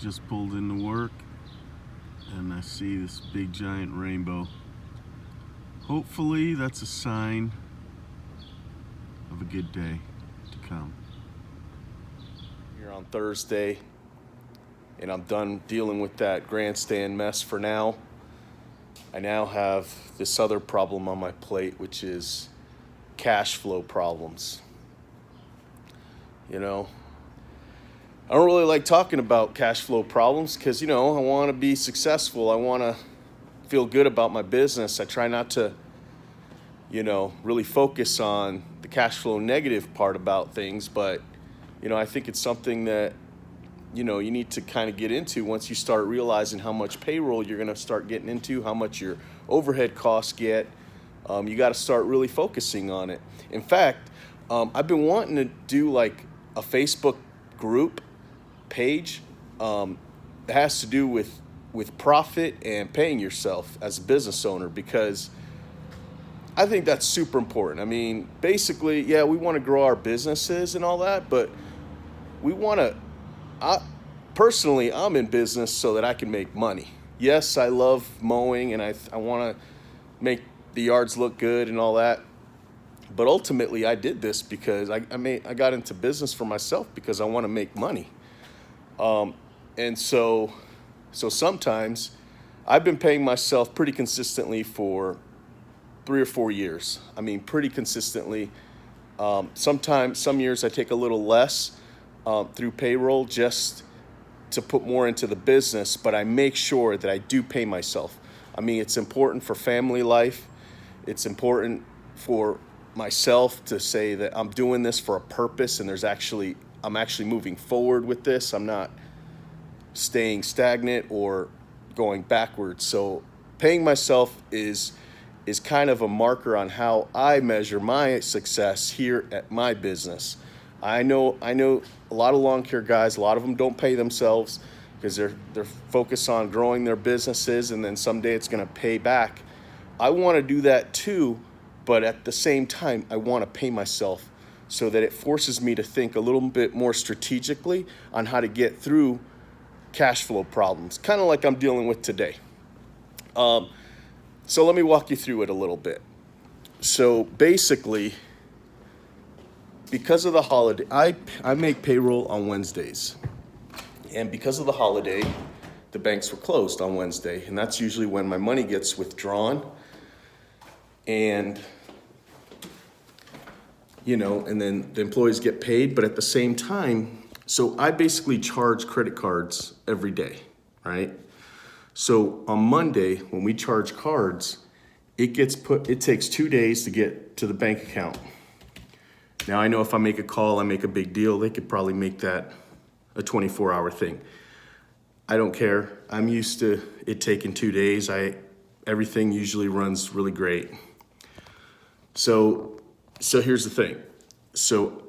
Just pulled into work and I see this big giant rainbow. Hopefully that's a sign of a good day to come. Here on Thursday, and I'm done dealing with that grandstand mess for now. I now have this other problem on my plate, which is cash flow problems. I don't really like talking about cash flow problems because, I want to be successful. I want to feel good about my business. I try not to, really focus on the cash flow negative part about things. But, I think it's something that, you need to kind of get into once you start realizing how much payroll you're going to start getting into, how much your overhead costs get. You got to start really focusing on it. In fact, I've been wanting to do like a Facebook group page that has to do with profit and paying yourself as a business owner, because I think that's super important. I mean, basically, yeah, we want to grow our businesses and all that, but we want to, personally, I'm in business so that I can make money. Yes, I love mowing and I want to make the yards look good and all that. But ultimately, I did this because I got into business for myself because I want to make money. And so sometimes I've been paying myself pretty consistently for 3 or 4 years. I mean, pretty consistently. Some years I take a little less through payroll just to put more into the business, but I make sure that I do pay myself. I mean, it's important for family life. It's important for myself to say that I'm doing this for a purpose and I'm actually moving forward with this. I'm not staying stagnant or going backwards. So paying myself is kind of a marker on how I measure my success here at my business. I know a lot of lawn care guys, a lot of them don't pay themselves because they're focused on growing their businesses and then someday it's going to pay back. I want to do that too, but at the same time, I want to pay myself so that it forces me to think a little bit more strategically on how to get through cash flow problems, kind of like I'm dealing with today. So let me walk you through it a little bit. So basically, because of the holiday, I make payroll on Wednesdays. And because of the holiday, the banks were closed on Wednesday. And that's usually when my money gets withdrawn. And, and then the employees get paid. But at the same time, so I basically charge credit cards every day, right? So on Monday, when we charge cards, it takes 2 days to get to the bank account. Now, I know if I make a call, I make a big deal, they could probably make that a 24-hour thing. I don't care. I'm used to it taking 2 days. Everything usually runs really great. So here's the thing. So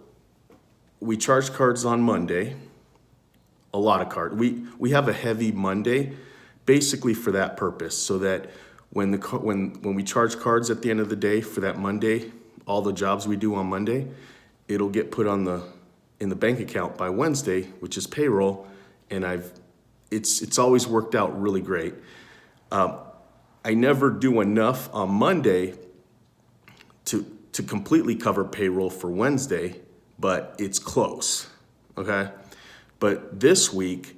we charge cards on Monday, a lot of cards. We have a heavy Monday basically for that purpose, so that when we charge cards at the end of the day for that Monday, all the jobs we do on Monday, it'll get put in the bank account by Wednesday, which is payroll, and it's always worked out really great. I never do enough on Monday to completely cover payroll for Wednesday, but it's close, okay? But this week,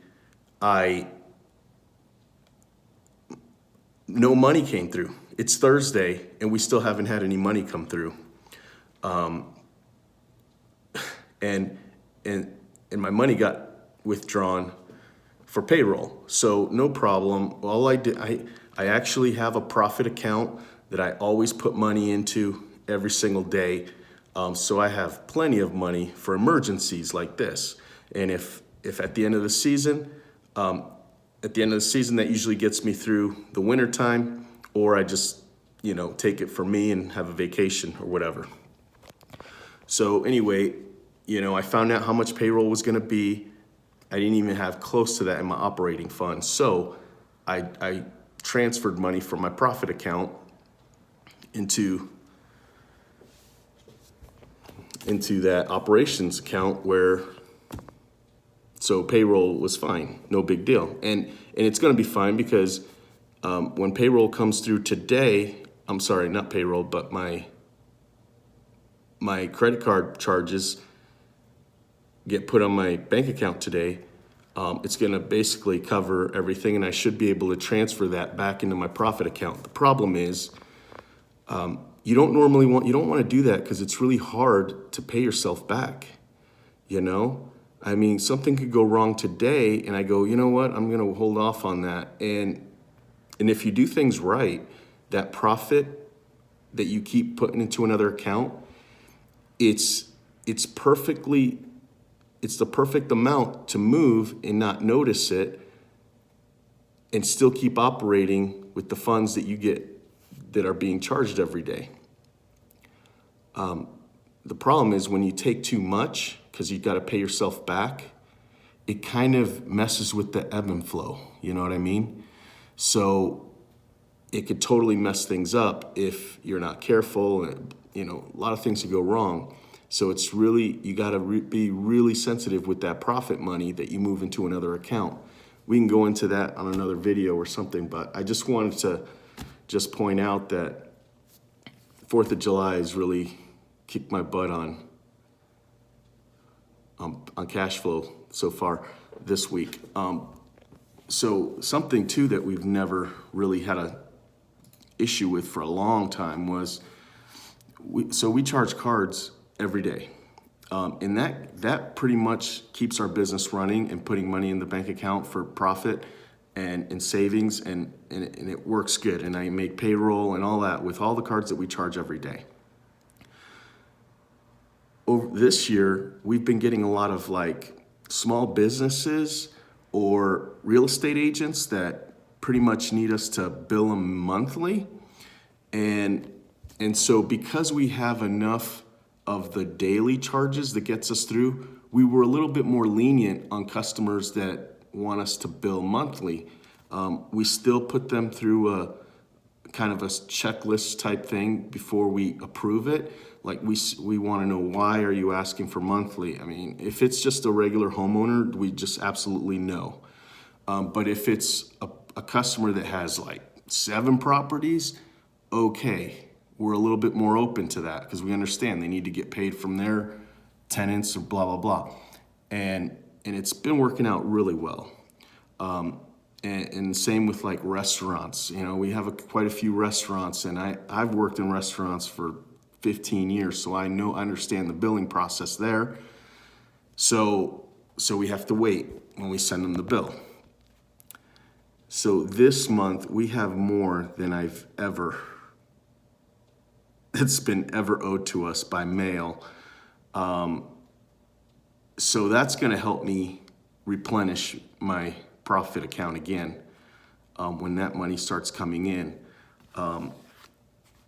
no money came through. It's Thursday, and we still haven't had any money come through. And my money got withdrawn for payroll. So no problem. All I did, I actually have a profit account that I always put money into every single day. So I have plenty of money for emergencies like this. And if at the end of the season, that usually gets me through the winter time, or I just, take it for me and have a vacation or whatever. So anyway, I found out how much payroll was going to be. I didn't even have close to that in my operating fund. So I transferred money from my profit account into that operations account where So payroll was fine, no big deal. And it's going to be fine because when payroll comes through today, I'm sorry, not payroll, but my credit card charges get put on my bank account today, it's going to basically cover everything, and I should be able to transfer that back into my profit account. The problem is, you don't want to do that because it's really hard to pay yourself back. You know, I mean, something could go wrong today, and I go, you know what, I'm going to hold off on that. And if you do things right, that profit that you keep putting into another account, it's the perfect amount to move and not notice it and still keep operating with the funds that you get that are being charged every day. The problem is when you take too much, because you've got to pay yourself back, it kind of messes with the ebb and flow. You know what I mean? So it could totally mess things up if you're not careful. And, you know, a lot of things could go wrong. So it's really, you got to be really sensitive with that profit money that you move into another account. We can go into that on another video or something, but I just wanted to just point out that 4th of July has really kicked my butt on cash flow so far this week. So something too that we've never really had a issue with for a long time was, we charge cards every day. And that pretty much keeps our business running and putting money in the bank account for profit and savings, and it works good. And I make payroll and all that with all the cards that we charge every day. Over this year, we've been getting a lot of like small businesses or real estate agents that pretty much need us to bill them monthly. And so because we have enough of the daily charges that gets us through, we were a little bit more lenient on customers that want us to bill monthly. We still put them through a kind of a checklist type thing before we approve it. Like we want to know, why are you asking for monthly? I mean, if it's just a regular homeowner, we just absolutely no. But if it's a customer that has like 7 properties, okay, we're a little bit more open to that because we understand they need to get paid from their tenants or blah, blah, blah. And it's been working out really well. And same with like restaurants. You know, we have quite a few restaurants, and I've worked in restaurants for 15 years, so I understand the billing process there. So we have to wait when we send them the bill. So this month we have more than it's been ever owed to us by mail. So that's going to help me replenish my profit account again when that money starts coming in.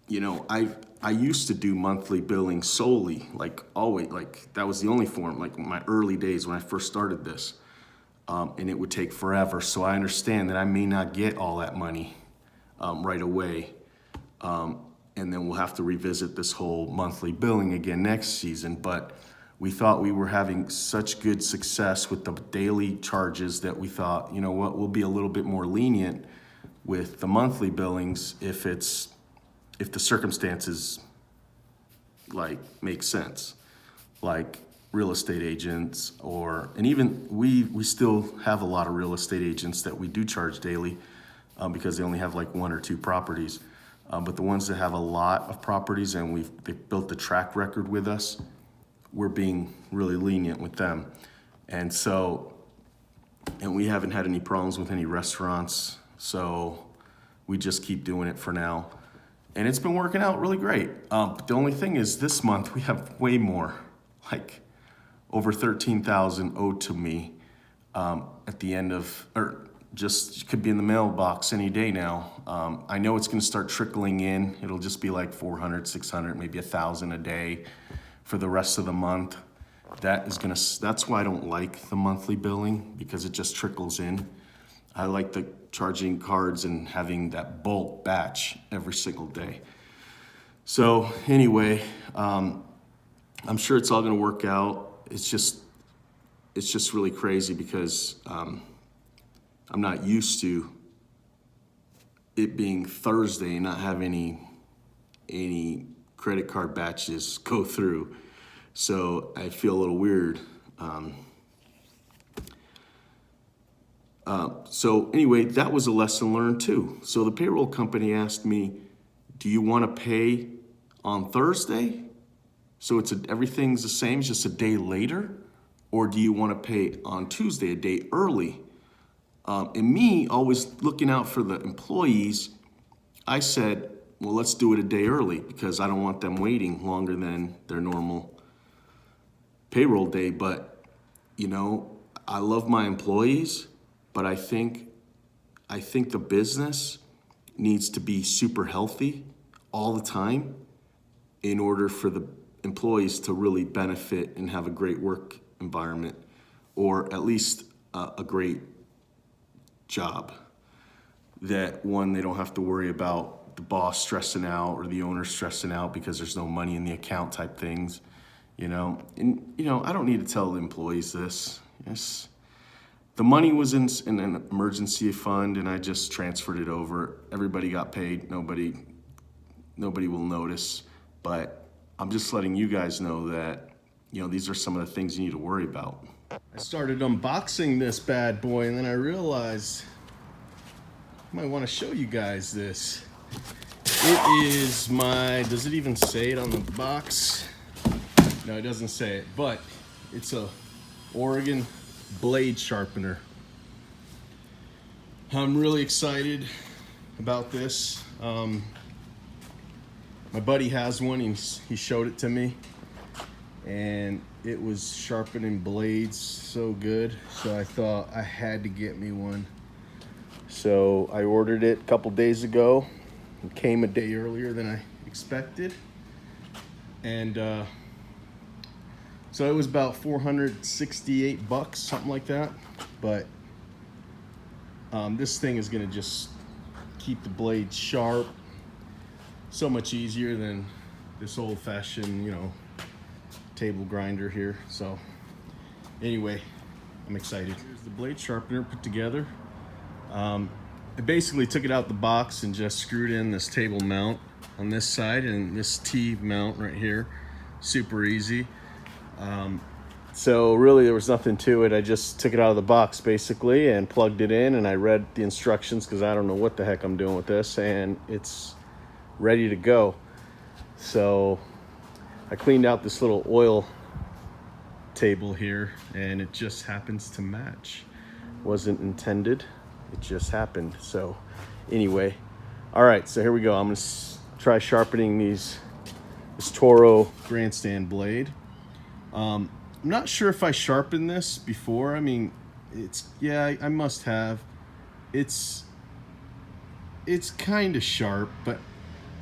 You know, I used to do monthly billing solely, like always, like that was the only form, like my early days when I first started this. And it would take forever. So I understand that I may not get all that money right away. And then we'll have to revisit this whole monthly billing again next season. But we thought we were having such good success with the daily charges that we thought, you know what, we'll be a little bit more lenient with the monthly billings if the circumstances like make sense, like real estate agents, and even we still have a lot of real estate agents that we do charge daily because they only have like 1 or 2 properties. But the ones that have a lot of properties and they've built the track record with us, we're being really lenient with them. And we haven't had any problems with any restaurants, so we just keep doing it for now. And it's been working out really great. But the only thing is this month we have way more, like over $13,000 owed to me at the end of, or just could be in the mailbox any day now. I know it's gonna start trickling in. It'll just be like 400, 600, maybe 1,000 a day for the rest of the month. That's why I don't like the monthly billing, because it just trickles in. I like the charging cards and having that bulk batch every single day. So anyway, I'm sure it's all gonna work out. It's it's just really crazy because I'm not used to it being Thursday and not have any credit card batches go through. So I feel a little weird. So anyway, that was a lesson learned too. So the payroll company asked me, do you want to pay on Thursday? So everything's the same, it's just a day later? Or do you want to pay on Tuesday, a day early? And me, always looking out for the employees, I said, well, let's do it a day early because I don't want them waiting longer than their normal payroll day. But, you know, I love my employees, but I think the business needs to be super healthy all the time in order for the employees to really benefit and have a great work environment, or at least a great job. That one, they don't have to worry about the boss stressing out or the owner stressing out because there's no money in the account type things, you know. And, you know, I don't need to tell the employees this. Yes, the money was in an emergency fund and I just transferred it over. Everybody got paid. Nobody will notice, but I'm just letting you guys know that, you know, these are some of the things you need to worry about. I started unboxing this bad boy and then I realized I might want to show you guys this. It is does it even say it on the box? No, it doesn't say it, but it's a Oregon Blade Sharpener. I'm really excited about this. My buddy has one, he showed it to me, and it was sharpening blades so good, so I thought I had to get me one. So I ordered it a couple days ago. It came a day earlier than I expected, and so it was about $468, something like that. But this thing is gonna just keep the blade sharp. So much easier than this old-fashioned, you know, table grinder here. So anyway, I'm excited. Here's the blade sharpener put together. I basically took it out the box and just screwed in this table mount on this side and this T mount right here. Super easy. So really there was nothing to it. I just took it out of the box basically and plugged it in, and I read the instructions because I don't know what the heck I'm doing with this, and it's ready to go. So I cleaned out this little oil table here and it just happens to match. Wasn't intended, it just happened. So anyway, all right, so here we go. I'm gonna try sharpening this Toro grandstand blade. I'm not sure if I sharpened this before. I mean, I must have. It's kind of sharp, but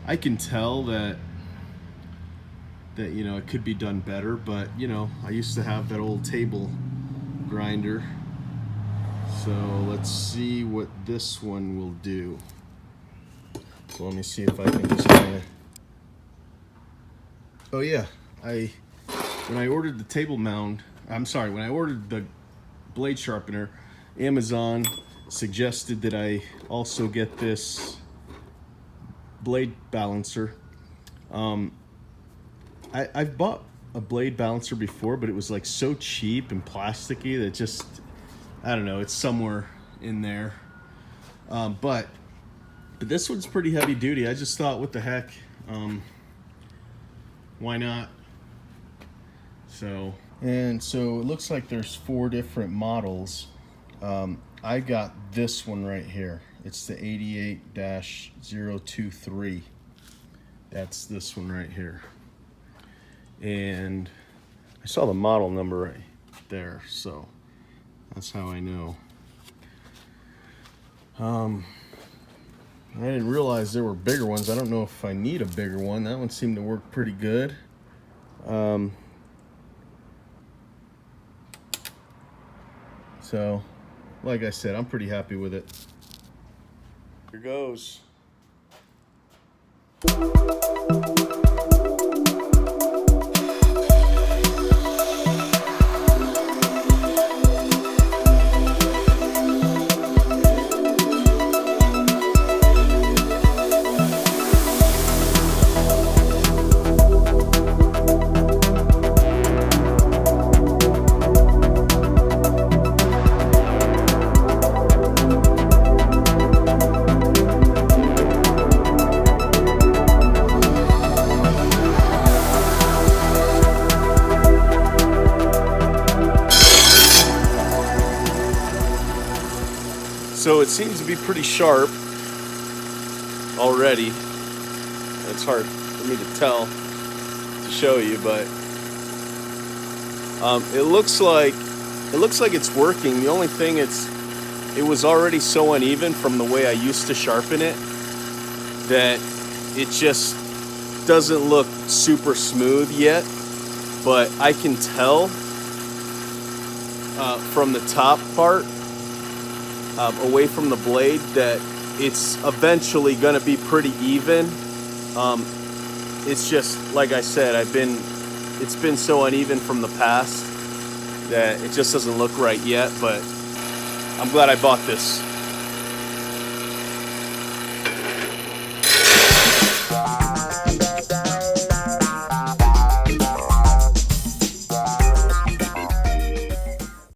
I can tell that you know, it could be done better. But you know, I used to have that old table grinder, so let's see what this one will do. So let me see if I can just kind of, oh yeah, when I ordered the table mount, when I ordered the blade sharpener, Amazon suggested that I also get this blade balancer. I've bought a blade balancer before, but it was like so cheap and plasticky that just, I don't know, it's somewhere in there. But this one's pretty heavy duty. I just thought, what the heck, why not? So it looks like there's 4 different models. I got this one right here. It's the 88-023. That's this one right here. And I saw the model number right there, so that's how I know. I didn't realize there were bigger ones. I don't know if I need a bigger one. That one seemed to work pretty good. So, like I said, I'm pretty happy with it. Here goes. So it seems to be pretty sharp already. It's hard for me to tell, to show you, but it looks like it's working. The only thing, it was already so uneven from the way I used to sharpen it that it just doesn't look super smooth yet. But I can tell from the top part away from the blade that it's eventually going to be pretty even. It's just, like I said, it's been so uneven from the past that it just doesn't look right yet, but I'm glad I bought this.